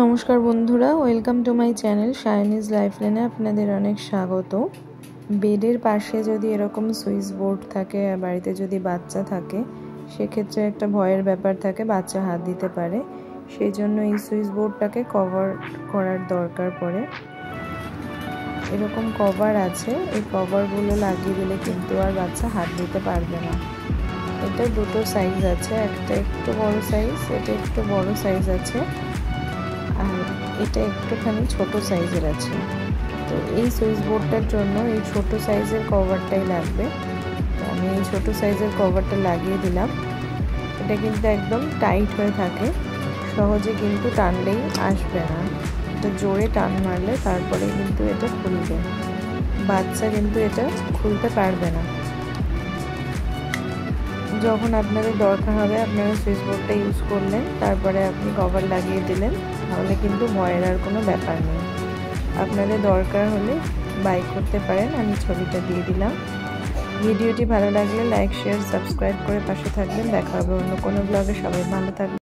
নমস্কার বন্ধুরা, welcome to my channel সায়নিজ লাইফলাইনে আপনাদের অনেক স্বাগত। বেডের পাশে যদি এরকম সুইচ বোর্ড থাকে আর বাড়িতে যদি বাচ্চা থাকে, সেক্ষেত্রে একটা ভয়ের ব্যাপার থাকে, বাচ্চা হাত দিতে পারে। সেই জন্য এই সুইচ বোর্ডটাকে কভার করার দরকার পড়ে। এরকম কভার আছে, এই কভারগুলো লাগিয়ে দিলে কিন্তু আর বাচ্চা হাত দিতে পারবে না। এটা দুটো সাইজ আছে, একটা একটু বড় সাইজ, এটা একটু বড় সাইজ আছে, আর এটা একটুখানি ছোট সাইজের আছে। তো এই সুইচ বোর্ডটার জন্য এই ছোট সাইজের কভারটাই লাগবে। আমি এই ছোট সাইজের কভারটা লাগিয়ে দিলাম। এটা কিন্তু একদম টাইট হয়ে থাকে, সহজে কিন্তু টানলেই আসবে না। এটা জোরে টান মারলে তারপরে কিন্তু এটা খুলবে, বাচ্চা কিন্তু এটা খুলতে পারবে না। যখন আপনাদের দরকার হবে আপনারা সুইচ বোর্ডটা ইউজ করলেন, তারপরে আপনি কভার লাগিয়ে দিলেন, তাহলে কিন্তু ভয়ের আর কোনো ব্যাপার নেই। আপনাদের দরকার হলে বাই করতে পারেন, আমি ছবিটা দিয়ে দিলাম। ভিডিওটি ভালো লাগলে লাইক, শেয়ার, সাবস্ক্রাইব করে পাশে থাকবেন। দেখা হবে অন্য কোনো ব্লগে। সবাই ভালো থাকবেন।